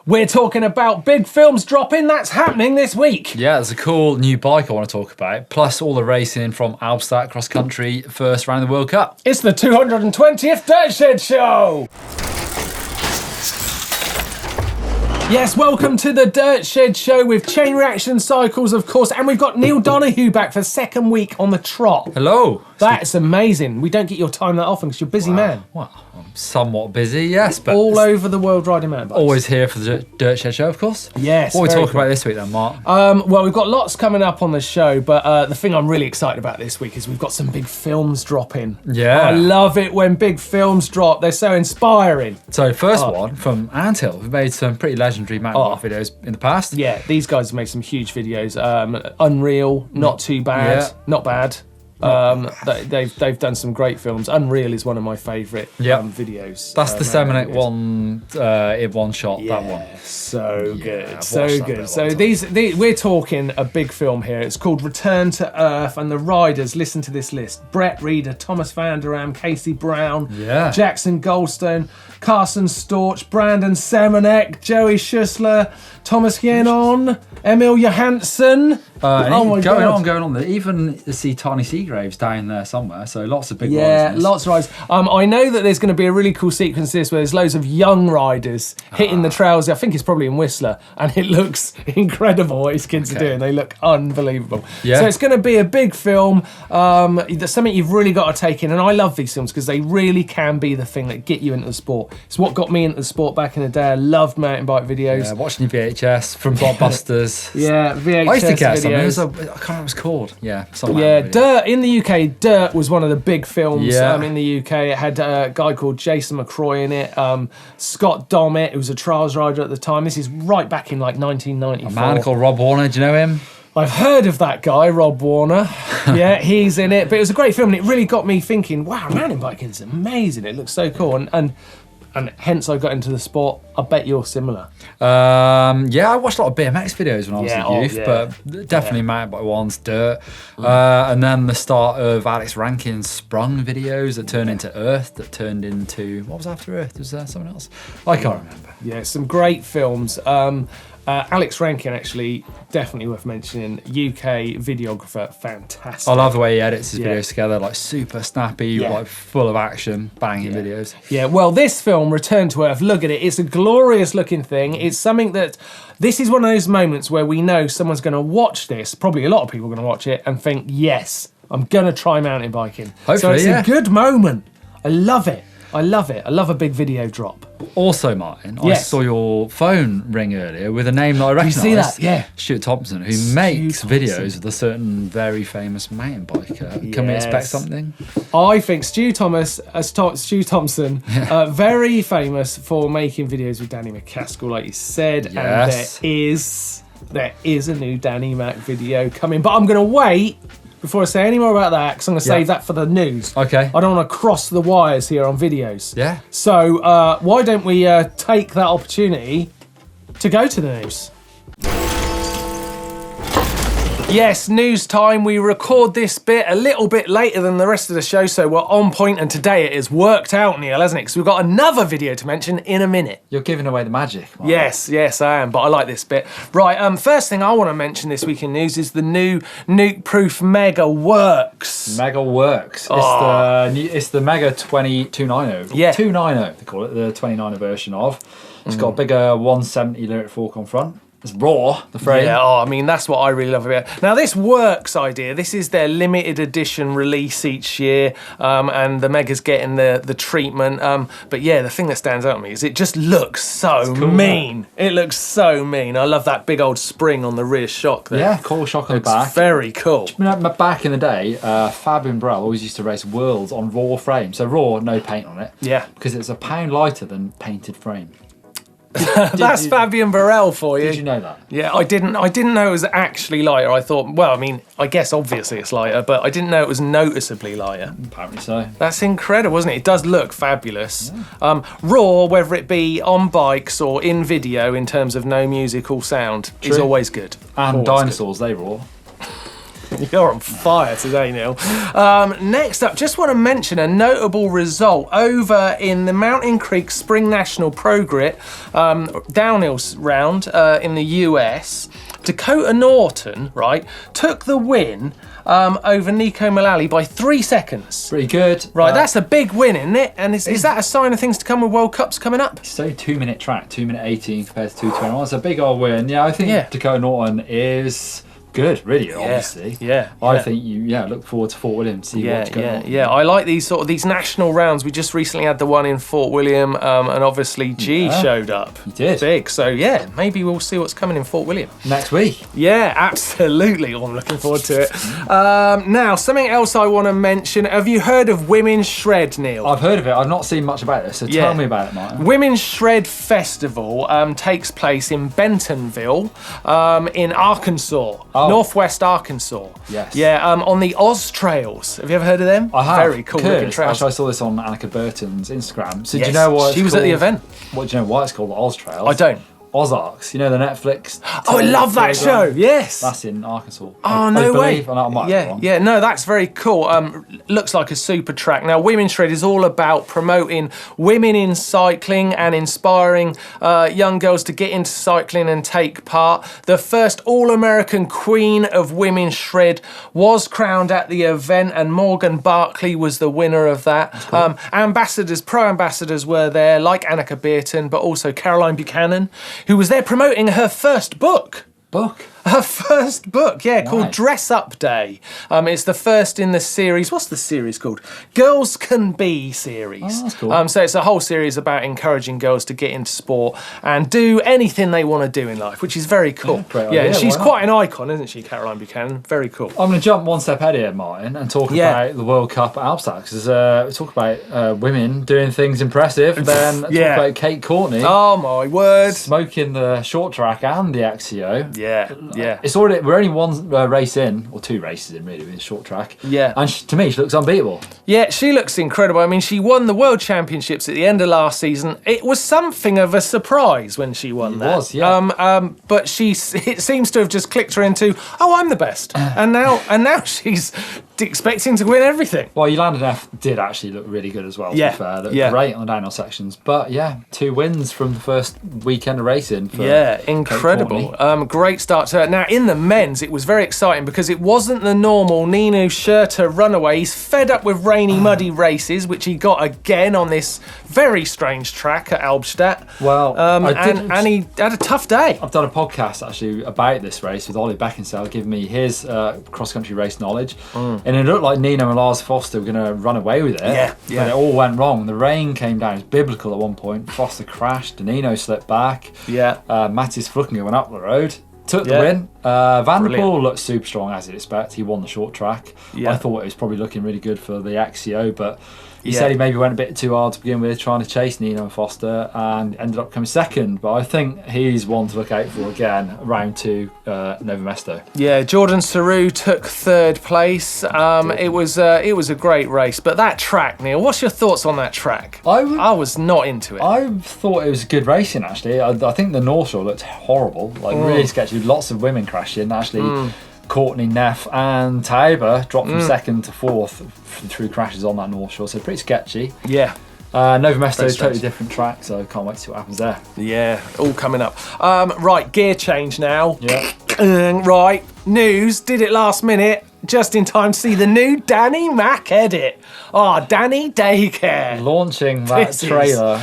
We're talking about big films dropping that's happening this week. Yeah, there's a cool new bike I want to talk about, plus all the racing from Albstadt cross country first round of the World Cup. It's the 220th Dirt Shed Show. Yes, welcome to the Dirt Shed Show with Chain Reaction Cycles, of course, and we've got Neil Donahue back for the second week on the trot. Hello. That's amazing. We don't get your time that often because you're a busy man. Well, I'm somewhat busy, yes, but all over the world riding mountain bikes. Always here for the Dirt Shed Show, of course. Yes. What are we talking about this week then, Mark? Well, we've got lots coming up on the show, but the thing I'm really excited about this week is we've got some big films dropping. Yeah. I love it when big films drop. They're so inspiring. So first one from Anthill, who've made some pretty legendary mountain bike videos in the past. Yeah, these guys have made some huge videos. Unreal, not too bad, not bad. They've done some great films. Unreal is one of my favourite videos. That's the Seminec one in one shot. Yeah, that one. So good, so good. So these we're talking a big film here. It's called Return to Earth, and the riders. Listen to this list: Brett Reeder, Thomas van der Am, Casey Brown, Jackson Goldstone, Carson Storch, Brandon Semenek, Joey Schussler, Thomas Hienon, Emil Johansson. Going on. Even see Tiny Seagraves down there somewhere. So lots of big riders. Yeah, lots of riders. I know that there's going to be a really cool sequence to this where there's loads of young riders hitting the trails. I think it's probably in Whistler, and it looks incredible what these kids are doing. They look unbelievable. Yeah. So it's going to be a big film. There's something you've really got to take in, and I love these films because they really can be the thing that get you into the sport. It's what got me into the sport back in the day. I loved mountain bike videos. Yeah, watching your VHS from Blockbusters. VHS I used to get videos. something. I can't remember what it was called. Dirt in the UK. Dirt was one of the big films in the UK. It had a guy called Jason McCroy in it. Scott Dommett, who was a trials rider at the time. This is right back in like 1994. A man called Rob Warner. Do you know him? I've heard of that guy, Rob Warner. Yeah, he's in it. But it was a great film, and it really got me thinking, wow, mountain biking is amazing. It looks so cool. And hence I got into the sport. I bet you're similar. I watched a lot of BMX videos when I was a youth, but definitely mountain bike ones, dirt. And then the start of Alex Rankin's Sprung videos that turned into Earth, that turned into, what was after Earth? Was there someone else? I can't remember. Yeah, some great films. Alex Rankin, actually, definitely worth mentioning. UK videographer, fantastic. I love the way he edits his videos together, like super snappy, like full of action, banging videos. Yeah, well, this film, Return to Earth, look at it. It's a glorious looking thing. It's something that, this is one of those moments where we know someone's going to watch this, probably a lot of people are going to watch it and think, yes, I'm going to try mountain biking. Hopefully, so it's a good moment. I love it. I love it. I love a big video drop. Also, Martin, I saw your phone ring earlier with a name that I recognise. Did you see that? Yeah. Stuart Thompson, who makes videos with a certain very famous mountain biker. Can we expect something? I think Stu Thompson, very famous for making videos with Danny Macaskill, like you said. Yes. And there is a new Danny Mac video coming. But I'm going to wait before I say any more about that, because I'm going to save that for the news. Okay. I don't want to cross the wires here on videos. Yeah. So why don't we take that opportunity to go to the news? Yes, news time. We record this bit a little bit later than the rest of the show, so we're on point, and today it has worked out, Neil, hasn't it? Because we've got another video to mention in a minute. You're giving away the magic, Mark. Yes, I am, but I like this bit. Right, first thing I want to mention this week in news is the new Nukeproof Mega works. Mega works. It's the Mega 290. Yeah. 290, they call it, the 290 version of. It's got a bigger 170 lyric fork on front. It's raw, the frame. Yeah, I mean, that's what I really love about it. Now, this works idea. This is their limited edition release each year, and the Mega's getting the treatment. But yeah, the thing that stands out to me is it just looks so mean. It looks so mean. I love that big old spring on the rear shock there. Yeah, coil shock on the back. Very cool. Back in the day, Fab and Brel always used to race Worlds on raw frame. So raw, no paint on it. Yeah. Because it's a pound lighter than painted frame. That's Fabian Burrell for you. Did you know that? Yeah, I didn't know it was actually lighter. I thought, well, I mean, I guess obviously it's lighter, but I didn't know it was noticeably lighter. Apparently so. That's incredible, isn't it? It does look fabulous. Yeah. Raw, whether it be on bikes or in video, in terms of no musical sound, is always good. And dinosaurs, they raw. You're on fire today, Neil. Next up, just want to mention a notable result over in the Mountain Creek Spring National Pro Grit downhill round in the US. Dakota Norton, right, took the win over Nico Mullally by 3 seconds. Pretty good. Right, that's a big win, isn't it? And is that a sign of things to come with World Cups coming up? It's only 2-minute track, 2:18 compared to 2:21. It's a big old win. Yeah, I think Dakota Norton is good, really, obviously. I think you look forward to Fort William to see what's going on. I like these national rounds. We just recently had the one in Fort William, and obviously G showed up. He did. Big. So yeah, maybe we'll see what's coming in Fort William next week. Yeah, absolutely. Oh, I'm looking forward to it. Now, something else I want to mention. Have you heard of Women's Shred, Neil? I've heard of it. I've not seen much about it, so tell me about it, Martin. Women's Shred Festival takes place in Bentonville, in Arkansas. Northwest Arkansas. Yes. Yeah, on the Oz Trails. Have you ever heard of them? I have. Very cool looking trails. Actually, I saw this on Annika Burton's Instagram. So do you know what she was at the event? What do you know why it's called the Oz Trails? I don't. Ozarks, you know the Netflix. Oh, I love that show. Yes. That's in Arkansas. Oh, no way. Yeah, no, that's very cool. Looks like a super track. Now, Women's Shred is all about promoting women in cycling and inspiring young girls to get into cycling and take part. The first All-American Queen of Women's Shred was crowned at the event, and Morgan Barkley was the winner of that. Cool. Pro ambassadors were there, like Annika Burton, but also Caroline Buchanan, who was there promoting her first book. Her first book, called Dress Up Day. It's the first in the series. What's the series called? Girls Can Be series. Oh, that's cool. So it's a whole series about encouraging girls to get into sport and do anything they want to do in life, which is very cool. And she's quite an icon, isn't she, Caroline Buchanan? Very cool. I'm going to jump one step ahead here, Martin, and talk about the World Cup at Alpsat, because we talk about women doing things impressive, then talk about Kate Courtney. Oh, my word. Smoking the short track and the XCO. Yeah. We're only one race in, or 2 races in really, with the short track. Yeah. And to me, she looks unbeatable. Yeah, she looks incredible. I mean, she won the World Championships at the end of last season. It was something of a surprise when she won that. It was, yeah. But it seems to have just clicked her into, I'm the best. and now she's expecting to win everything. Well, Yolanda Neff did actually look really good as well, to be fair. Looked great on the downhill sections. But 2 wins from the first weekend of racing. Incredible. Great start to her. Now, in the men's, it was very exciting because it wasn't the normal Nino Schurter runaway. He's fed up with rainy, muddy races, which he got again on this very strange track at Albstadt. Well, and he had a tough day. I've done a podcast actually about this race with Ollie Beckinsale, giving me his cross-country race knowledge. And it looked like Nino and Lars Foster were going to run away with it. But it all went wrong. The rain came down. It was biblical at one point. Foster crashed. Nino slipped back. Mattis Flukinger went up the road. Took the win. Van der Poel looked super strong, as you'd expect. He won the short track. I thought it was probably looking really good for the XCO, but he said he maybe went a bit too hard to begin with, trying to chase Nino and Foster, and ended up coming second. But I think he's one to look out for again, round 2, Nova Mesto. Yeah, Jordan Saru took 3rd place. It was a great race, but that track, Neil, what's your thoughts on that track? I was not into it. I thought it was good racing, actually. I think the North Shore looked horrible, really sketchy. Lots of women crashing, actually. Courtney, Neff and Tauber dropped from 2nd to 4th through crashes on that North Shore, so pretty sketchy. Nova Mesto is a totally different track, so can't wait to see what happens there. Yeah, all coming up. Right, gear change now. Yeah. News, did it last minute, just in time to see the new Danny Mac edit. Danny DAYCARE. Launching that trailer.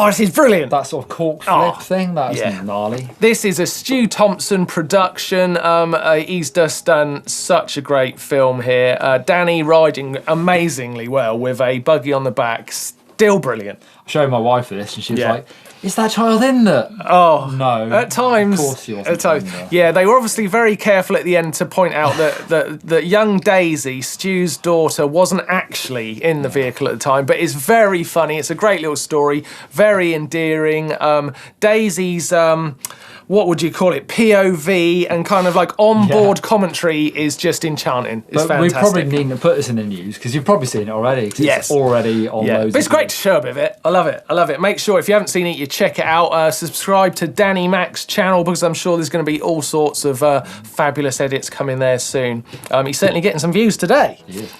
This is brilliant. That sort of cork flip thing, that's gnarly. This is a Stu Thompson production. He's just done such a great film here. Danny riding amazingly well with a buggy on the back. Still brilliant. I showed my wife this and she was like, is that child in there? Oh, no. At times. Of course he wasn't in there. Yeah, they were obviously very careful at the end to point out that young Daisy, Stu's daughter, wasn't actually in the vehicle at the time, but it's very funny. It's a great little story, very endearing. Daisy's what would you call it, POV and kind of like onboard commentary is just enchanting. It's but fantastic. we probably need to put this in the news because you've probably seen it already. Yes. It's already on loads. But it's great to show a bit of it. I love it. I love it. Make sure if you haven't seen it, you check it out. Subscribe to Danny Mac's channel because I'm sure there's going to be all sorts of fabulous edits coming there soon. He's certainly getting some views today. It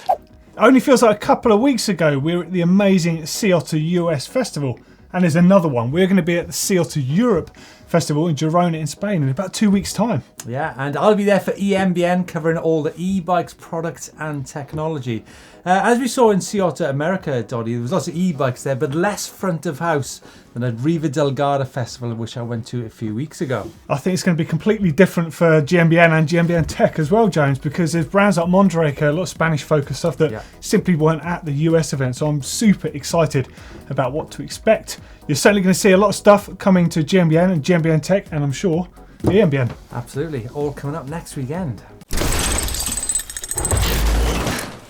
only feels like a couple of weeks ago we were at the amazing Sea Otter US Festival. And there's another one. We're going to be at the Sea Otter Europe Festival in Girona in Spain in about 2 weeks' time. Yeah, and I'll be there for EMBN, covering all the e-bikes, products and technology. As we saw in Sea Otter America, Doddy, there was lots of e-bikes there, but less front of house than at Riva del Garda Festival, which I went to a few weeks ago. I think it's going to be completely different for GMBN and GMBN Tech as well, James, because there's brands like Mondraker, a lot of Spanish-focused stuff that simply weren't at the US event. So I'm super excited about what to expect. You're certainly going to see a lot of stuff coming to GMBN and GMBN Tech, and I'm sure EMBN. Absolutely, all coming up next weekend.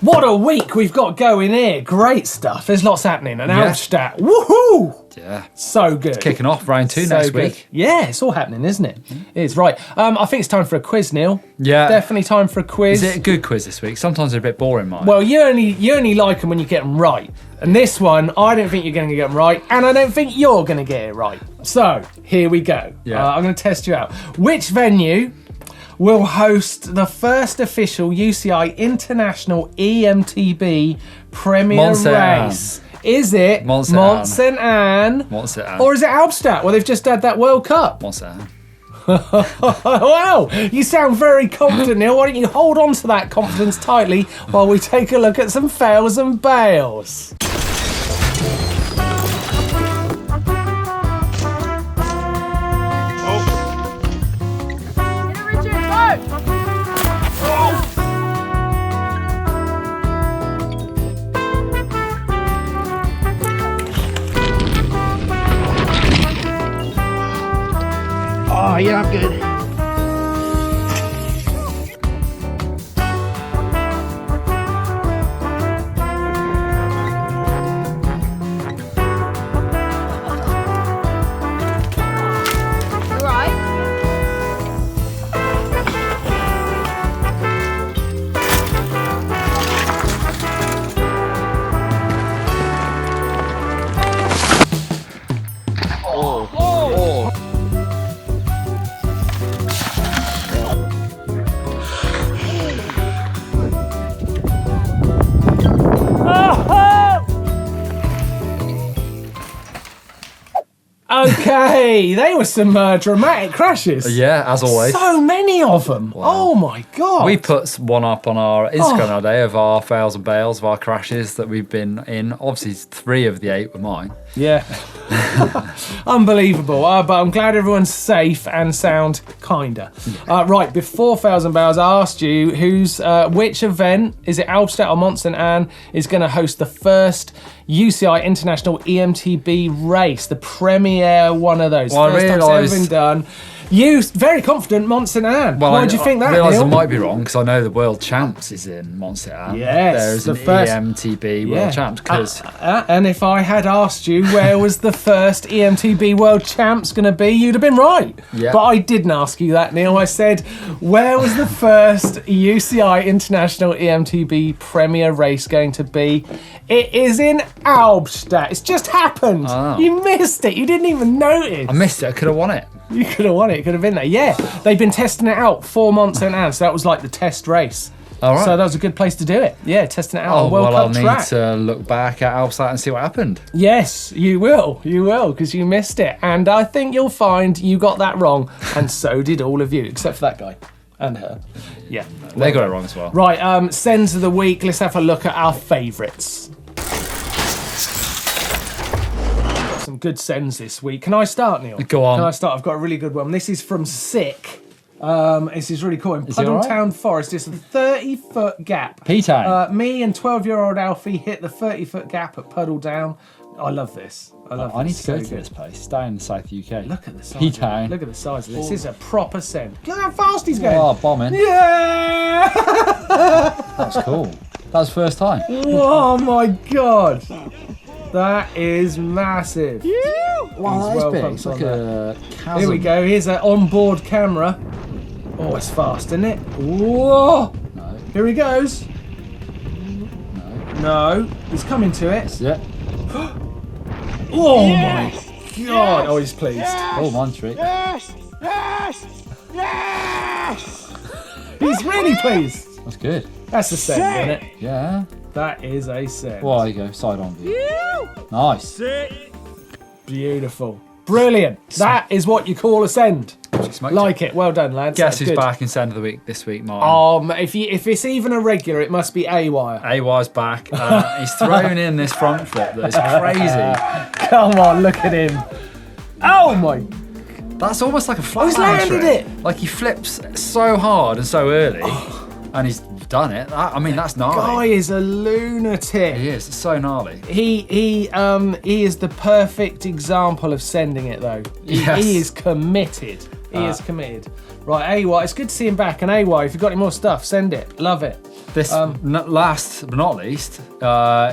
What a week we've got going here. Great stuff. There's lots happening. And Albstadt, woohoo! Yeah. So good. Kicking off round 2 next week. Yeah, it's all happening, isn't it? It is, right. I think it's time for a quiz, Neil. Yeah. Definitely time for a quiz. Is it a good quiz this week? Sometimes they're a bit boring, Mike. Well, you only like them when you get them right. And this one, I don't think you're going to get them right, and I don't think you're going to get it right. So, here we go. Yeah. I'm going to test you out. Which venue will host the first official UCI International EMTB Premier Race? Is it Mont Saint Anne? Or is it Albstadt? Well, they've just had that World Cup. Mont Saint Anne. Wow, you sound very confident, Neil. Why don't you hold on to that confidence tightly while we take a look at some fails and bails. Oh, yeah, I'm good. Okay, they were some dramatic crashes. Yeah, as always. So many of them. Wow. Oh my God. We put one up on our Instagram the other day of our fails and bails of our crashes that we've been in. Obviously, 3 of the 8 were mine. Yeah. Unbelievable. But I'm glad everyone's safe and sound, kinda. Right, before fails and bails, I asked you which event, is it Albstadt or Mont Saint Anne, is going to host the first UCI International EMTB race, the premier one of those. Well, first time it's ever been done. You very confident Mont Saint Anne. Well, why do you think that? I realise I Neil? might be wrong because I know the World Champs is in Mont Saint Anne. Yes, there's an first EMTB World Champs. And if I had asked you where was the first EMTB World Champs going to be, you'd have been right. Yeah. But I didn't ask you that, Neil. I said, where was the first UCI International EMTB Premier race going to be? It is in Albstadt. It's just happened. Oh. You missed it. You didn't even notice. I missed it. I could have won it. You could have won it. It could have been there. Yeah, they've been testing it out for Mont Saint Anne, so that was like the test race. All right. So that was a good place to do it. Yeah, testing it out on World Cup track. I'll need to look back at Albstadt and see what happened. Yes, you will. You will, because you missed it. And I think you'll find you got that wrong, and so did all of you, except for that guy and her. Yeah. They got it wrong as well. Right, sends of the week. Let's have a look at our favourites. Some good sends this week. Can I start, Neil? Go on. Can I start? I've got a really good one. This is from Sick. This is really cool. In Puddletown Forest, it's a 30-foot gap. P-Town. Me and 12-year-old Alfie hit the 30-foot gap at Puddletown. I love this. I need to go to this place. It's down in the South UK. Look at the size. P-Town. Look at the size of this. This is a proper send. Look how fast he's going. Oh, bombing. Yeah! That's cool. That was the first time. Oh my God. That is massive. Wow, He's that well is big. It's like a chasm. Here we go. Here's an onboard camera. Oh, it's fast, isn't it? Whoa! No. Here he goes. No, he's coming to it. Yeah. Oh my god! Oh, he's pleased. Oh, mine's trick. He's really pleased. That's good. That's a send, isn't it? Yeah. That is a send. Well, there you go. Side on view. Nice. Beautiful. Brilliant. That is what you call a send. Like it. Well done, lads. Guess That's who's good. back in send of the week this week, Martin? If it's even a regular, it must be A-Wire. AY's back. He's thrown in this front flip that is crazy. Come on, look at him. Oh my. That's almost like a flatline he's landed trick. it. Like he flips so hard and so early, and he's done it. I mean, that's gnarly. Guy is a lunatic. He is. It's so gnarly. He is the perfect example of sending it though. Yes. He is committed. He is committed. Right, AY, it's good to see him back. And AY, if you've got any more stuff, send it. Love it. This last but not least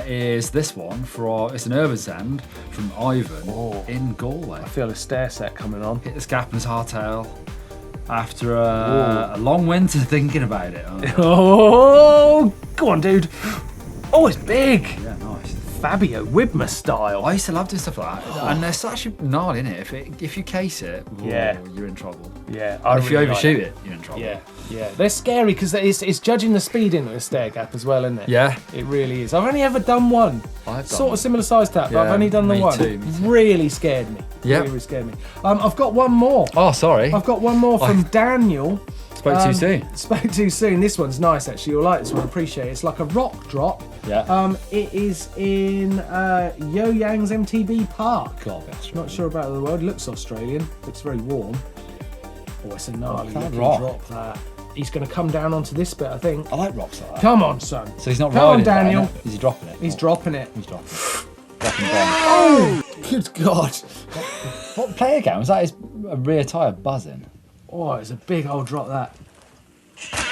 is this one it's an urban send from Ivan in Galway. I feel a stair set coming on. Hit this gap in his hardtail after a long winter thinking about it. Oh, go on, dude. Oh, it's big. Yeah, nice. Fabio Widmer style. I used to love doing stuff like that, and it's actually gnarly, isn't it? If you case it, Yeah. you're in trouble. Yeah, And if you overshoot it, you're in trouble. Yeah, yeah. They're scary because it's judging the speed into a stair gap as well, isn't it? Yeah. It really is. I've only ever done one. I've done sort one. of similar size tap, but I've Yeah, only done the me one. too, me too. Really scared me. Yep. Really scared me. I've got one more. Oh, sorry. I've got one more from Daniel. Spoke too soon. Spoke too soon. This one's nice actually. You'll like this one. Appreciate it. It's like a rock drop. Yeah. It is in Yo Yang's MTB Park. God, that's Not sure about the world. Looks Australian. Looks very warm. Oh, it's a gnarly that looking rock. drop. That. He's going to come down onto this bit, I think. I like rocks like that. Come on, son. So he's not Come on, riding it, Daniel. is he dropping it? He's dropping it. He's dropping it. Dropping it down. Good God. What play again? Was that his rear tyre buzzing? Oh, it's a big old drop, that.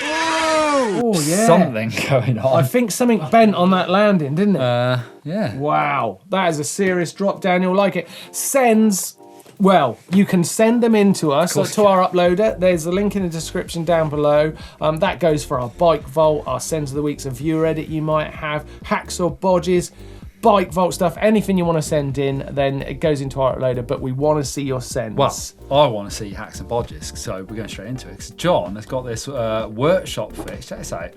Oh, yeah. Something going I on. think something bent on that landing, didn't it? Yeah. Wow, that is a serious drop, Daniel. Like it. Sends, well, you can send them in to us, to our uploader. There's a link in the description down below. That goes for our bike vault, our sends of the weeks, a viewer edit you might have, hacks or bodges, bike vault stuff, anything you want to send in, then it goes into our uploader, but we want to see your sends. Well, I want to see hacks and bodges, so we're going straight into it. 'Cause John has got this workshop fix. Check this out.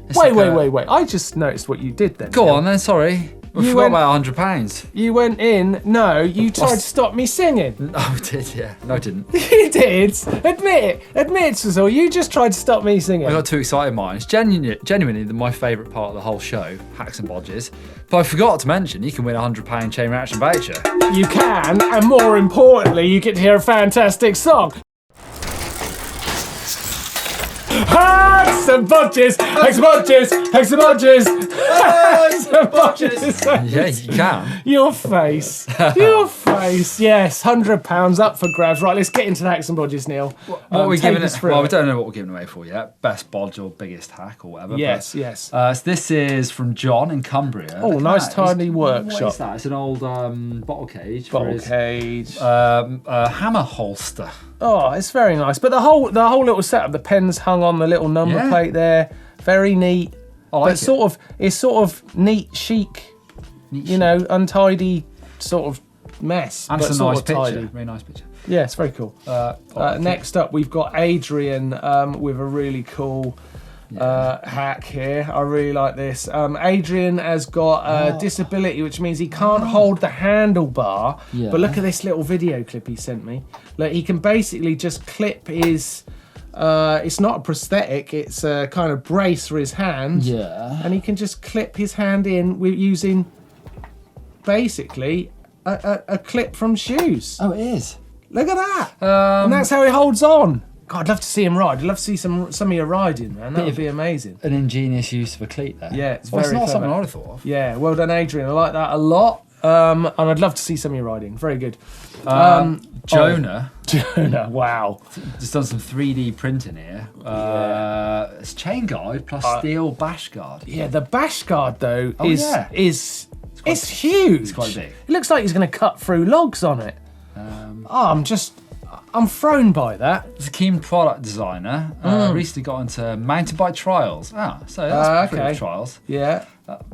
It's Wait. I just noticed what you did then. Go Neil. on then, sorry. We You forgot went- about £100. You went in, no, you tried to stop me singing. No, I did, yeah. No, I didn't. You did. Admit it. Admit it, Cecil. You just tried to stop me singing. I got too excited, mine. It's genuinely my favourite part of the whole show, hacks and bodges. But I forgot to mention, you can win a £100 chain reaction voucher. You can, and more importantly, you get to hear a fantastic song. Hacks and bodges, hacks and bodges, hacks and bodges, hacks and bodges. Yeah, you can. Your face. Your face. Yes, £100 up for grabs. Right, let's get into the hacks and bodges, Neil. What are we take giving us it? through Well, it. we don't know what we're giving away for yet. Best bodge or biggest hack or whatever. Yes, but, yes. So this is from John in Cumbria. Oh, Look at nice that. tidy What workshop. is that? It's an old bottle cage. for Bottle his, cage. hammer holster. Oh, it's very nice. But the whole little setup, the pen's hung on the little number Yeah. plate there. Very neat. I like But it's sort of neat, chic, you know, untidy sort of mess. And but it's a sort nice of picture. tidy. Very nice picture. Yeah, it's very cool. Next up, we've got Adrian with a really cool hack here. I really like this. Adrian has got a disability, which means he can't hold the handlebar. Yeah. But look at this little video clip he sent me. Like, he can basically just clip his... it's not a prosthetic, it's a kind of brace for his hand. Yeah. And he can just clip his hand in with using basically a clip from shoes. Oh, it is. Look at that. And that's how he holds on. God, I'd love to see him ride. I'd love to see some of you riding, man. That would be amazing. An ingenious use of a cleat there. Yeah, it's Well, very it's not clever. something I'd have thought of. Yeah, well done, Adrian. I like that a lot. And I'd love to see some of you riding. Very good. Jonah. Jonah, wow. Just done some 3D printing here. It's chain guide plus steel bash guard. Yeah, the bash guard though Oh, is yeah. is It's It's huge. It's quite big. It looks like he's going to cut through logs on it. I'm thrown by that. He's a keen product designer. Recently got into mountain bike trials. So that's pretty good trials. Yeah.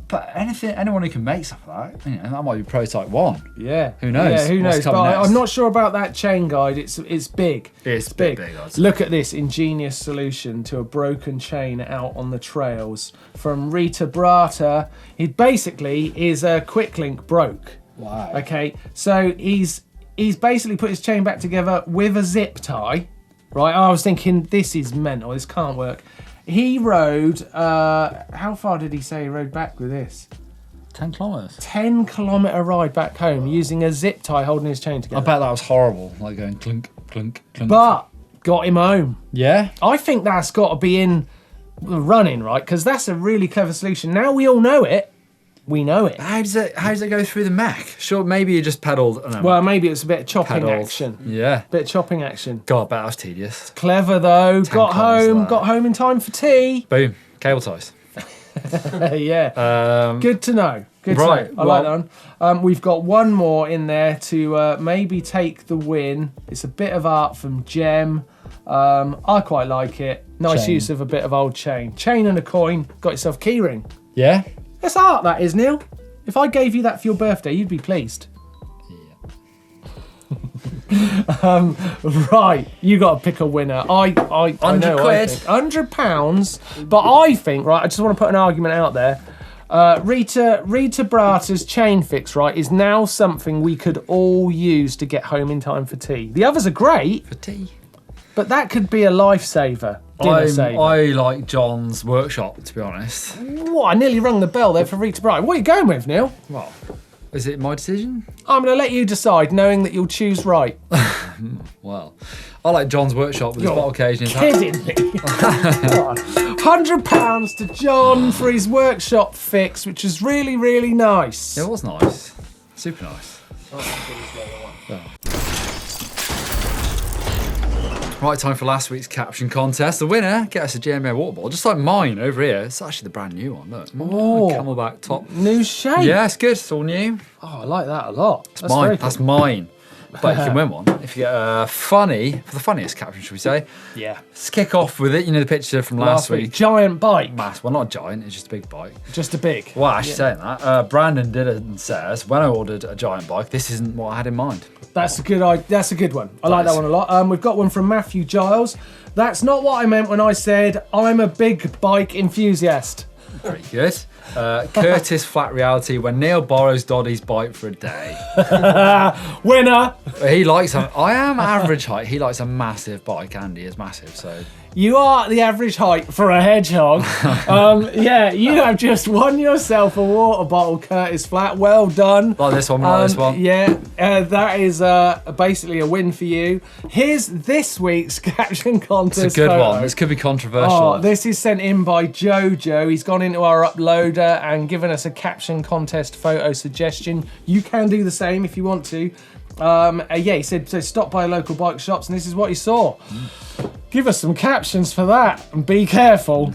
But anyone who can make stuff like that, that might be prototype 1. Yeah. Who knows? Yeah, who What's knows? But coming next? I'm not sure about that chain guide. It's big. It's big. Look at this ingenious solution to a broken chain out on the trails from Rita Brata. It basically is a quick link broke. Wow. Okay, so he's basically put his chain back together with a zip tie, right? I was thinking, this is mental, this can't work. He rode, how far did he say he rode back with this? 10 kilometres. 10-kilometre ride back home using a zip tie holding his chain I together. bet that was horrible, like going clunk, clunk, clunk. But got him home. Yeah? I think that's got to be in the running, right? Because that's a really clever solution. Now we all know it. We know it. How does it go through the mech? Sure, maybe you just pedalled. Well, maybe it's a bit of chopping pedals. action. Yeah. Bit of chopping action. God, that was tedious. Clever though. Got kilometres home in time for tea. Boom. Cable ties. Yeah. Good to know. Good right, to know. I like that one. We've got one more in there to maybe take the win. It's a bit of art from Gem. I quite like it. Nice Chain. use of a bit of old chain. Chain and a coin. Got yourself a key ring. Yeah? That's art, that is, Neil. If I gave you that for your birthday, you'd be pleased. Yeah. Right, you got to pick a winner. I know. £100, but I think, right, I just want to put an argument out there. Rita Brata's chain fix, right, is now something we could all use to get home in time for tea. The others are great, For tea. but that could be a lifesaver. Dinner saver. I like John's workshop, to be honest. What? I nearly rung the bell there for Rita Brata. What are you going with, Neil? Well, is it my decision? I'm going to let you decide, knowing that you'll choose right. Well, I like John's workshop with his bottle cage and his Kidding me? £100 to John for his workshop fix, which is really, really nice. It was nice. Super nice. Right, time for last week's caption contest. The winner gets a GMO water bottle, just like mine over here. It's actually the brand new one, look. Oh. Camelback top. New shape. Yeah, it's good. It's all new. Oh, I like that a lot. That's Mine. very cool. That's mine. But you can win one if you get a funny, for the funniest caption, should we say? Yeah. Let's kick off with it. You know the picture from last week. Giant bike. Mass. Well, not a giant. It's just a big bike. Just a big. Well, actually saying that, Brandon did it and says, when I ordered a giant bike, this isn't what I had in mind. That's a good one. I like that one a lot. We've got one from Matthew Giles. That's not what I meant when I said I'm a big bike enthusiast. Pretty good. Curtis Flat Reality, when Neil borrows Doddy's bike for a day. Winner. He likes I am average height. He likes a massive bike. Andy is massive, so. You are the average height for a hedgehog. Yeah, you have just won yourself a water bottle, Curtis Flat. Well done. Like this one, like this one. Yeah, that is basically a win for you. Here's this week's caption contest. It's a good photo. one. This could be controversial. Oh, this is sent in by Jojo. He's gone into our uploader and given us a caption contest photo suggestion. You can do the same if you want to. Yeah, he said, so stop by local bike shops, and this is what he saw. Give us some captions for that, and be careful.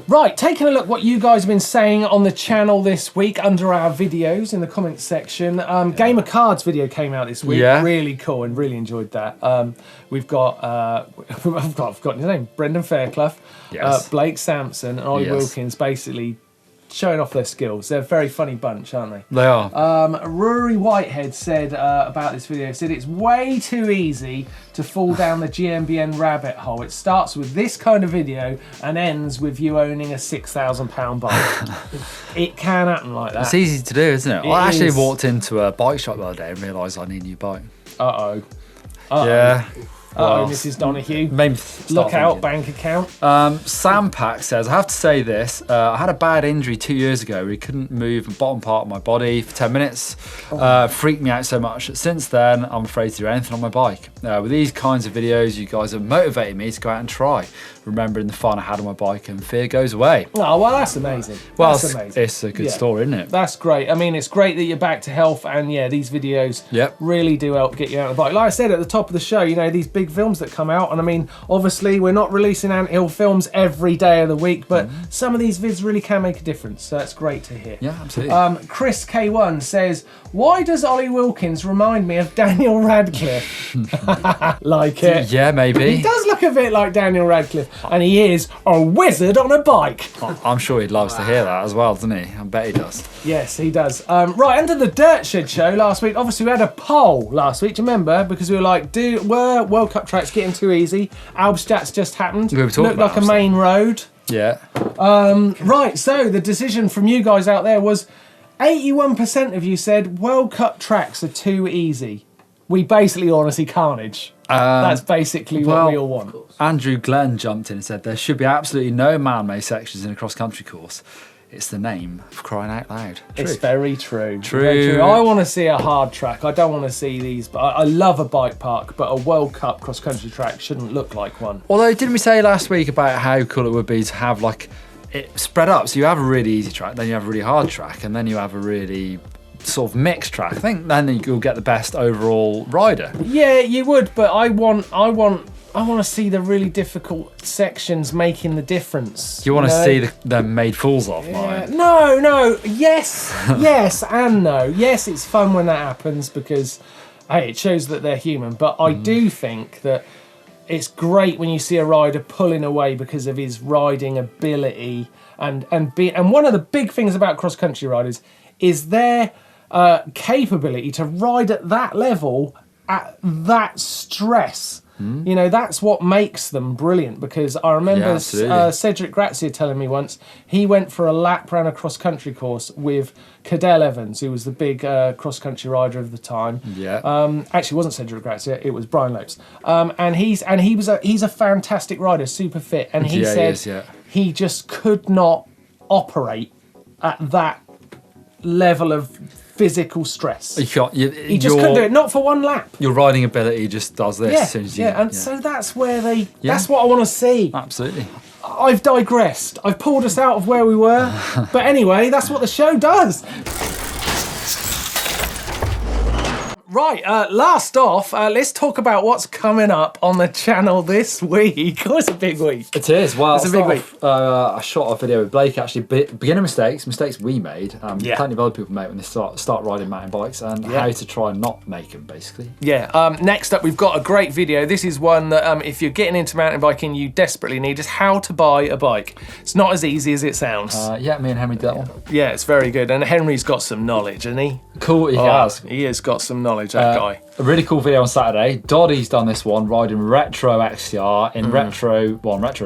Right, taking a look what you guys have been saying on the channel this week under our videos in the comments section. Game of Cards video came out this week. Yeah. Really cool and really enjoyed that. We've got, I've forgotten his name, Brendan Fairclough, Yes. Blake Sampson and Ollie Yes. Wilkins basically showing off their skills. They're a very funny bunch, aren't they? They are. Rory Whitehead said about this video, said it's way too easy to fall down the GMBN rabbit hole. It starts with this kind of video and ends with you owning a £6,000 bike. It can happen like that. It's easy to do, isn't it? It I actually is. walked into a bike shop the other day and realised I need a new bike. Uh-oh. Yeah. Well, Mrs. Donahue. maybe Look out, bank account. Sam Pack says, I have to say this, I had a bad injury 2 years ago where I couldn't move the bottom part of my body for 10 minutes. Freaked me out so much. Since then, I'm afraid to do anything on my bike. With these kinds of videos, you guys have motivated me to go out and try, remembering the fun I had on my bike, and fear goes away. Oh, well, that's amazing. Well, That's amazing. it's a good Yeah. story, isn't it? That's great. I mean, it's great that you're back to health, and yeah, these videos Yep. really do help get you out of the bike. Like I said at the top of the show, you know, these big big films that come out. And I mean, obviously, we're not releasing Anthill Films every day of the week, but some of these vids really can make a difference. So that's great to hear. Yeah, absolutely. Chris K1 says, why does Ollie Wilkins remind me of Daniel Radcliffe? Like it. Yeah, maybe. He does look a bit like Daniel Radcliffe, and he is a wizard on a bike. I'm sure he loves to hear that as well, doesn't he? I bet he does. Yes, he does. Right, under the Dirt Shed show last week, obviously we had a poll last week, do you remember? Because we were like, were World Cup tracks getting too easy? Albstats just happened. We were talking Looked about like a main road. Yeah. Right, so the decision from you guys out there was 81% of you said World Cup tracks are too easy. We basically want to see carnage. That's basically what we all want. Andrew Glenn jumped in and said there should be absolutely no man-made sections in a cross-country course. It's the name of crying out loud. True. It's very true. True. Very true. I want to see a hard track. I don't want to see these, but I love a bike park, but a World Cup cross-country track shouldn't look like one. Although, didn't we say last week about how cool it would be to have like it spread up? So you have a really easy track, then you have a really hard track, and then you have a really sort of mixed track. I think then you'll get the best overall rider. Yeah, you would, but I want to see the really difficult sections making the difference. Do you want to see them made fools of, Mike? No. Yes, yes, and no. Yes, it's fun when that happens because, hey, it shows that they're human. But I do think that it's great when you see a rider pulling away because of his riding ability, and one of the big things about cross country riders is their capability to ride at that level at that stress. You know, that's what makes them brilliant, because I remember Cedric Grazia telling me once he went for a lap around a cross-country course with Cadell Evans, who was the big cross-country rider of the time. Yeah. Actually, it wasn't Cedric Grazia, it was Brian Lopes. And he's a fantastic rider, super fit, and he said he just could not operate at that level of physical stress. He just couldn't do it, not for one lap. Your riding ability just does this. So that's where that's what I want to see. Absolutely. I've digressed. I've pulled us out of where we were. But anyway, that's what the show does. Right, last off, let's talk about what's coming up on the channel this week. Oh, it's a big week. It is. Well, it's a big week. I shot a video with Blake, actually, beginner mistakes we made, plenty of other people make when they start riding mountain bikes, and how to try and not make them, basically. Yeah. Next up, we've got a great video. This is one that if you're getting into mountain biking, you desperately need, is how to buy a bike. It's not as easy as it sounds. Yeah, me and Henry did that one. Yeah, it's very good. And Henry's got some knowledge, hasn't he? Cool, he has. He has got some knowledge, that guy. A really cool video on Saturday. Doddy's done this one, riding retro XCR in retro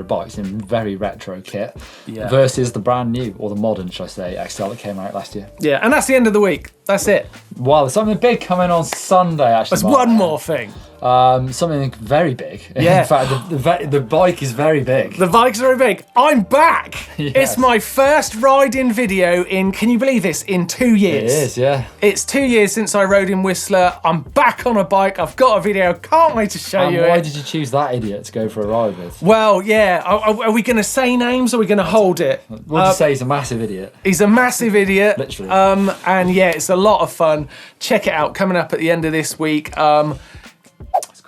bikes in very retro kit versus the brand new, or the modern, should I say, XCR that came out last year. Yeah, and that's the end of the week. That's it. Wow, there's something big coming on Sunday, actually. There's one more thing. Something very big. Yeah. In fact, the bike is very big. The bike's very big. I'm back. Yes. It's my first riding video in, can you believe this, in 2 years. It is, yeah. It's 2 years since I rode in Whistler. I'm back on a bike. I've got a video. Can't wait to show you it. Why did you choose that idiot to go for a ride with? Well, yeah. Are we going to say names, or are we going to hold it? We'll just say he's a massive idiot. He's a massive idiot. Literally. And yeah, it's a lot of fun. Check it out. Coming up at the end of this week.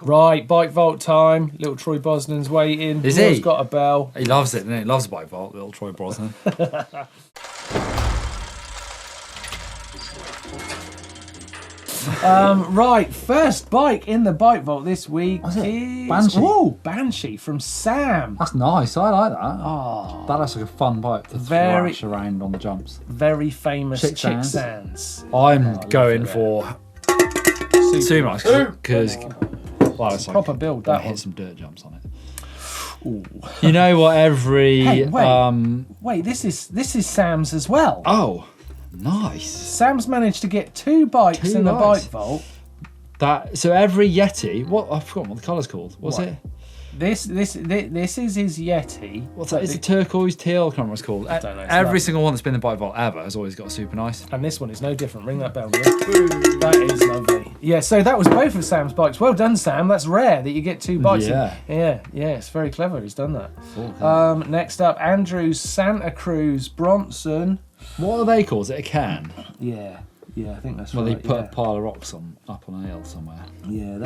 Right, bike vault time. Little Troy Brosnan's waiting. Is he? He's got a bell. He loves it, doesn't he? He loves bike vault, little Troy Brosnan. Right, first bike in the bike vault this week is Banshee. Ooh, Banshee from Sam. That's nice. I like that. Oh, that looks like a fun bike to thrash around on the jumps. Very famous Chick Sands. I'm going for Sumac because. Well, it's proper build. That hit some dirt jumps on it. Ooh. You know what? Wait. This is Sam's as well. Oh, nice. Sam's managed to get two bikes in the bike vault. So every Yeti. What? I've forgotten what the colour's called. What's it? This is his Yeti. What's that? Is it turquoise teal? I can't remember what it's called. I don't know. Every single one that's been in the bike vault ever has always got super nice. And this one is no different. Ring that bell. That is lovely. Yeah, so that was both of Sam's bikes. Well done, Sam. That's rare that you get two bikes. Yeah. It's very clever. He's done that. Next up, Andrew's Santa Cruz Bronson. What are they called? Is it a can? Yeah, I think that's right. Well, they put a pile of rocks up on a hill somewhere. Yeah,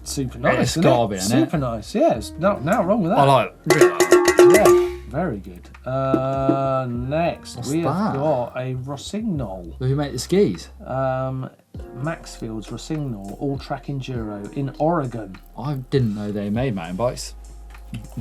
Super nice. It's gotta be, isn't it? Super nice. Yeah, it's not wrong with that. I like it. Yeah, very good. Next, What's we have that? got a Rossignol. Who make the skis? Maxfield's Rossignol All-Track Enduro in Oregon. I didn't know they made mountain bikes.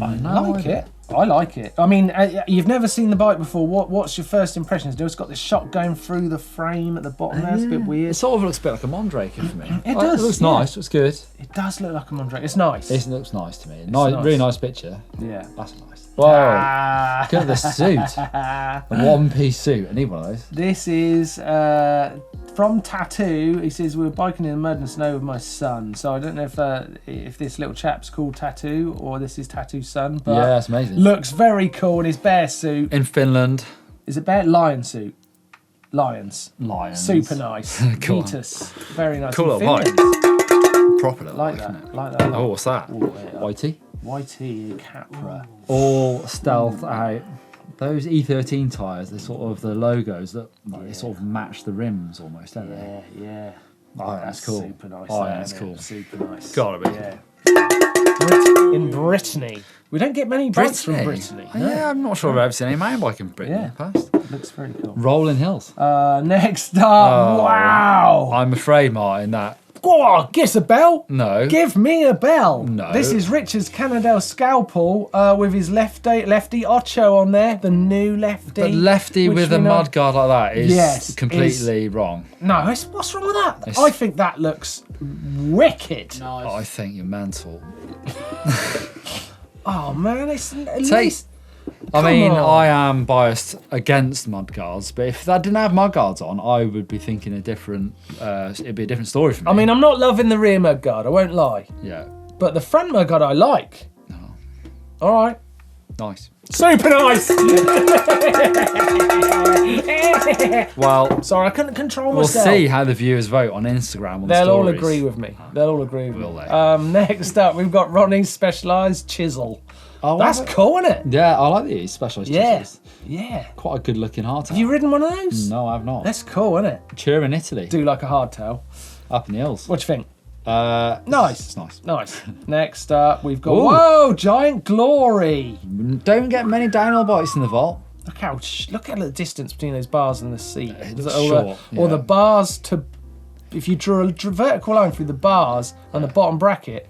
I like it. I like it. I mean, you've never seen the bike before. What's your first impressions? It's got this shot going through the frame at the bottom there. It's a bit weird. It sort of looks a bit like a Mondraker for me. It does. It looks yeah. nice. It's good. It does look like a Mondraker. It's nice. It looks nice to me. nice. Really nice picture. Yeah. That's nice. Whoa. Look at the suit. A one-piece suit. I need one of those. This is from Tattoo. He says, we were biking in the mud and snow with my son. So I don't know if this little chap's called Tattoo or this is Tattoo's son. But Yeah, that's amazing. looks very cool in his bear suit. In Finland. Is it bear? Lion suit. Lions. Lions. Super nice. Cool. Vitus. Very nice. Cool In little bike. Finland. Proper little Like bike, that. isn't it? Like that. Oh, what's that? Whitey. YT. Capra. All stealth out. Those E13 tyres, they're sort of the logos that they sort of match the rims almost, don't they? Yeah. Oh, that's cool. Super nice. Oh, that, that's isn't it? cool. Super nice. Gotta be. Yeah. In Brittany. We don't get many bikes from Brittany. No. Yeah, I'm not sure I've ever seen any mountain bike in Britain in the past. Looks very cool. Rolling hills. Next up, wow. I'm afraid, Martin, that Go on, give us a bell. no. Give me a bell. No. This is Richard's Cannondale Scalpel with his lefty Ocho on there, the new lefty. But lefty which with we a know- mudguard like that is Yes, completely wrong. No, what's wrong with that? It's- I think that looks wicked. I think you're mental. Oh man, it's at Take- least. I mean, on. I am biased against mudguards, but if that didn't have mudguards on, I would be thinking a different. It'd be a different story for me. I mean, I'm not loving the rear mudguard, I won't lie. yeah, But the front mudguard I like. No. All right. nice. Super nice. Well, Sorry, I couldn't control we'll myself. see how the viewers vote on Instagram. On the They'll all stories. agree with me. They'll all agree with Will me. they? Next up, we've got Ronnie's Specialised Chisel. Oh, That's wow. cool, isn't it? Yeah, I like these specialist Yeah. chisels. Yeah. Quite a good looking hardtail. Have you ridden one of those? No, I've not. That's cool, isn't it? Cheer in Italy, Do like a hardtail. up in the hills. What do you think? Nice. Nice. It's nice. Nice. Next up, we've got Ooh. whoa, Giant Glory. Don't get many downhill bikes in the vault. Look at the distance between those bars and the seat. It's Or short, or the yeah. bars to. If you draw a vertical line through the bars and the bottom bracket,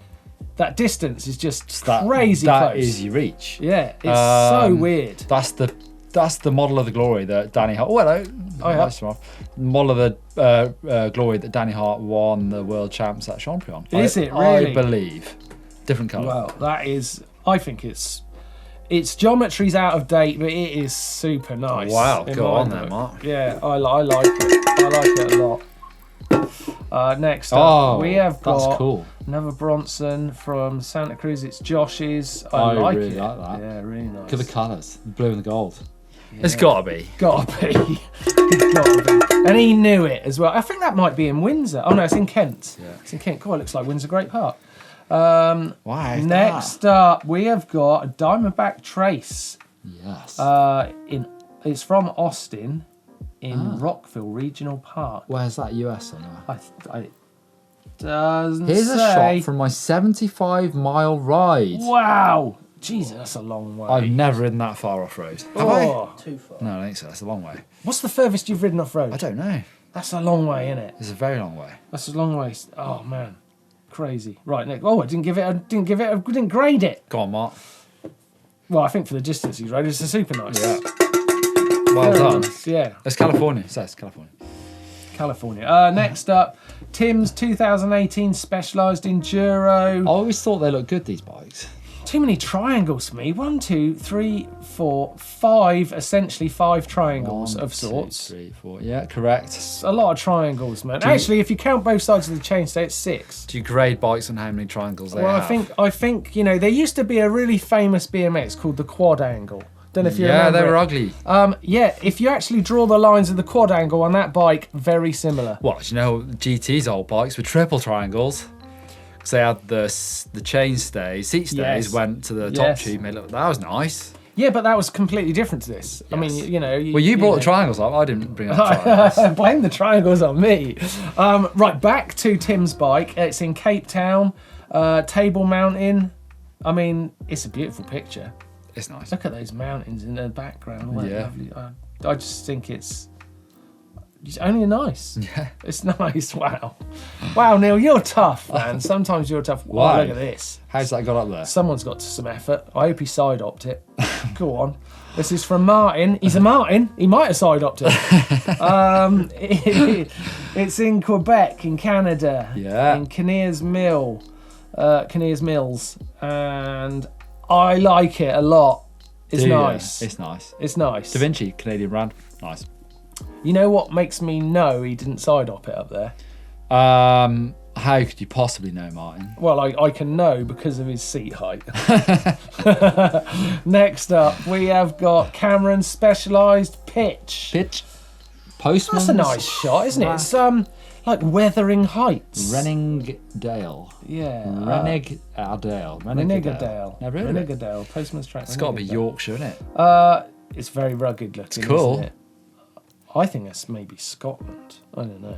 that distance is just crazy That close. is your reach. Yeah, it's so weird. That's the model of the glory that Danny Hart. Oh, hello. Oh, yeah. Nice one. Model of the glory that Danny Hart won the world champs at Championn on. Is it really? I believe. Different colour. Well, that is. I think its geometry's out of date, but it is super nice. Wow, in go my on then, book. Mark. Yeah, I like it. I like it a lot. Next up, Oh, we have got that's cool. another Bronson from Santa Cruz. It's Josh's. I like really it. like that. Yeah, really nice. Look at the colours, the blue and the gold. It's got to be. Gotta be. It's gotta be. And he knew it as well. I think that might be in Windsor. Oh no, it's in Kent. Yeah. It's in Kent. God, it looks like Windsor Great Park. Why? Next up, we have got a Diamondback Trace. Yes. It's from Austin in Rockville Regional Park. Where's that? US somewhere. Doesn't Here's a say. shot from my 75-mile ride. Wow. Jesus, that's a long way. I've never ridden that far off road. Have Oh. Too far. I? No, I don't think so. That's a long way. What's the furthest you've ridden off road? I don't know. That's a long way, isn't it? It's a very long way. That's a long way. Oh man, crazy. Right, Nick. Oh, I didn't grade it. Go on, Mark. Well, I think for the distance he's rode, it's a super nice. Yeah. Well Very done. nice, yeah, It's California. It says California. California. Next up, Tim's 2018 Specialized Enduro. I always thought they looked good, these bikes. Too many triangles for me. 1, 2, 3, 4, 5. Essentially 5 triangles One, of sorts. 2, 3, 4. Yeah, correct. It's a lot of triangles, man. Do you- Actually, if you count both sides of the chainstay, it's 6. Do you grade bikes on how many triangles they Well, have? I think there used to be a really famous BMX called the quad angle. Don't know if you Yeah, remember. they were it. ugly. Yeah, if you actually draw the lines of the quad angle on that bike, very similar. What, do you know GT's old bikes were triple triangles? Because they had the chainstay, seat stays Yes. went to the top Yes. tube. Made it look, that was nice. Yeah, but that was completely different to this. I mean, you know. Well, you brought the triangles up. I didn't bring up triangles. Blame the triangles on me. Right, back to Tim's bike. It's in Cape Town, Table Mountain. I mean, it's a beautiful picture. It's nice. Look at those mountains in the background. Lovely. I just think it's only nice. Yeah. It's nice. Wow. Wow, Neil, you're tough, man. Sometimes you're tough. Why? Oh, look at this. How's that got up there? Someone's got some effort. I hope he side-opped it. Go on. This is from Martin. He's a Martin. He might have side-opped it. It's in Quebec, in Canada. Yeah. In Kinnears Mills. And I like it a lot. It's nice. It's nice. It's nice. Da Vinci, Canadian brand. Nice. You know what makes me know he didn't side-op it up there? How could you possibly know, Martin? Well, I can know because of his seat height. Next up, we have got Cameron's Specialised Pitch. Postman's. That's a nice shot, isn't it? It's like Wuthering Heights. Reningdale. Yeah. Renegade. Never heard of it. Renegade. Postman's Track. It's got to be Yorkshire, isn't it? It's very rugged looking. It's cool. Isn't it? I think that's maybe Scotland. I don't know.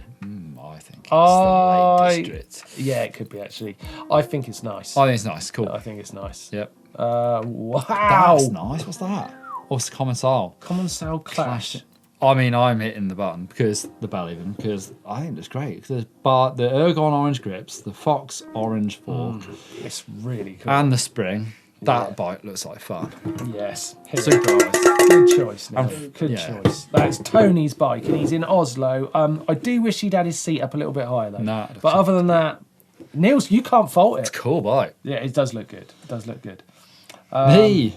I think it's the Lake District. Yeah, it could be actually. I think it's nice. I think it's nice. Cool. I think it's nice. Yep. Wow. That's nice. What's that? What's the common style? Common Soul Clash. I mean, I'm hitting the button because the belly button because I think it's great. The Ergon orange grips, the Fox orange fork, It's really cool. and the spring. That bike looks like fun. Yes. Super nice. Good choice, Neil. Good yeah. choice. That's Tony's bike, and he's in Oslo. I do wish he'd had his seat up a little bit higher, though. Nah, but other than that, Neil's, you can't fault it. Cool bike. Yeah, it does look good. It does look good. Hey,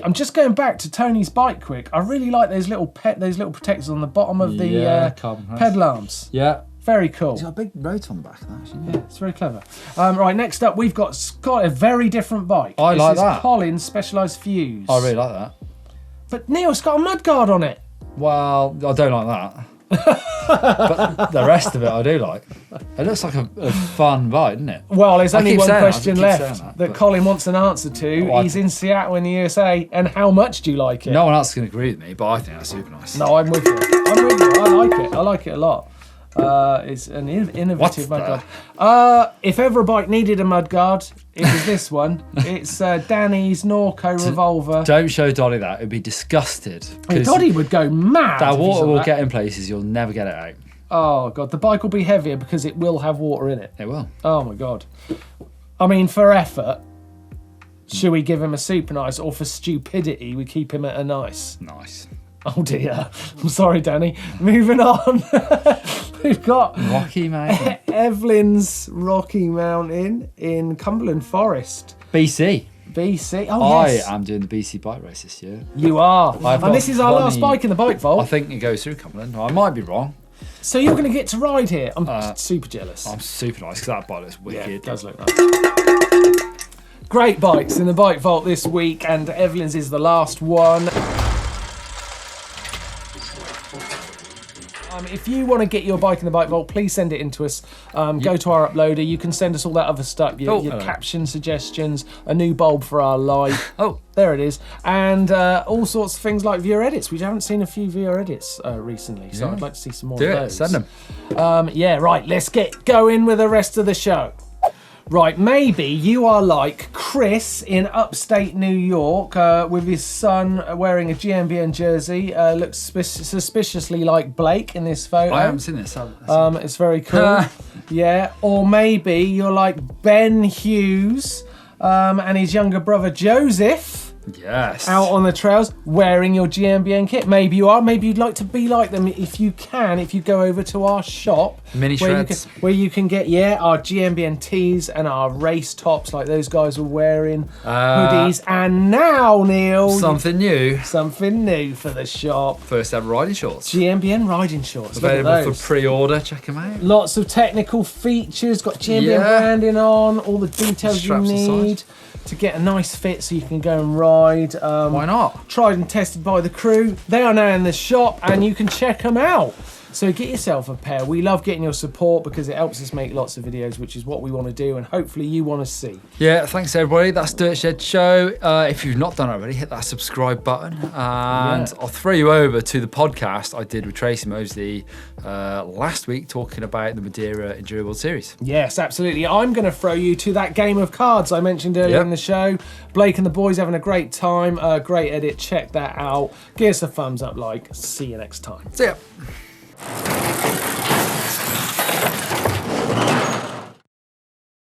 I'm just going back to Tony's bike quick. I really like those little protectors on the bottom of the carbon press. pedal arms. Yeah. Very cool. He's got a big rotor on the back of that, actually. Yeah, it's very clever. Right, next up, we've got Scott, a very different bike. I like that. This is Colin's Specialised Fuse. I really like that. But Neil's got a mudguard on it. Well, I don't like that. But the rest of it I do like. It looks like a fun bike, doesn't it? Well, there's only one question saying left that Colin wants an answer to. Oh, He's in Seattle in the USA, and how much do you like it? No one else is going to agree with me, but I think that's super nice. No, I'm with you. I like it. I like it a lot. It's an innovative mudguard. If ever a bike needed a mudguard, it was this one. It's Danny's Norco Revolver. Don't show Doddy that. It'd be disgusted. Hey, Doddy would go mad. That if he water saw will that. get in places you'll never get it out. Oh, God. The bike will be heavier because it will have water in it. It will. Oh, my God. I mean, for effort, should we give him a super nice, or for stupidity, we keep him at a nice? Nice. Oh, dear. I'm sorry, Danny. Moving on. We've got Rocky Mountain. Evelyn's Rocky Mountain in Cumberland Forest. BC. BC. Oh, yes. I am doing the BC bike race this year. You are. I've And got this is our last bike in the bike I vault. think it goes through Cumberland. I might be wrong. So you're going to get to ride here. I'm super jealous. I'm super nice because that bike looks Yeah, wicked. it does look nice. Great bikes in the bike vault this week, and Evelyn's is the last one. If you want to get your bike in the bike vault, please send it in to us. Go to our uploader. You can send us all that other stuff, your caption suggestions, a new bulb for our light. Oh, there it is. And all sorts of things like viewer edits. We haven't seen a few viewer edits recently, so I'd like to see some more of those. Send them. Yeah, right, let's get going with the rest of the show. Right, maybe you are like Chris in upstate New York with his son wearing a GMBN jersey. Looks suspiciously like Blake in this photo. I haven't seen this. It's very cool. Yeah, or maybe you're like Ben Hughes and his younger brother Joseph. Yes. Out on the trails wearing your GMBN kit. Maybe you are. Maybe you'd like to be like them if you can. If you go over to our shop, Mini Shreds, where you can get our GMBN tees and our race tops like those guys were wearing, hoodies, and now Neil, something new for the shop. First ever riding shorts. GMBN riding shorts. Available for pre-order. Check them out. Lots of technical features. Got GMBN branding on. All the details you need to get a nice fit so you can go and ride. Why not? Tried and tested by the crew. They are now in the shop and you can check them out. So get yourself a pair. We love getting your support because it helps us make lots of videos, which is what we want to do, and hopefully you want to see. Yeah, thanks everybody. That's Dirt Shed Show. If you've not done it already, hit that subscribe button, and I'll throw you over to the podcast I did with Tracy Mosley last week, talking about the Madeira Endurable Series. Yes, absolutely. I'm going to throw you to that game of cards I mentioned earlier in the show. Blake and the boys having a great time. Great edit. Check that out. Give us a thumbs up, like. See you next time. See ya.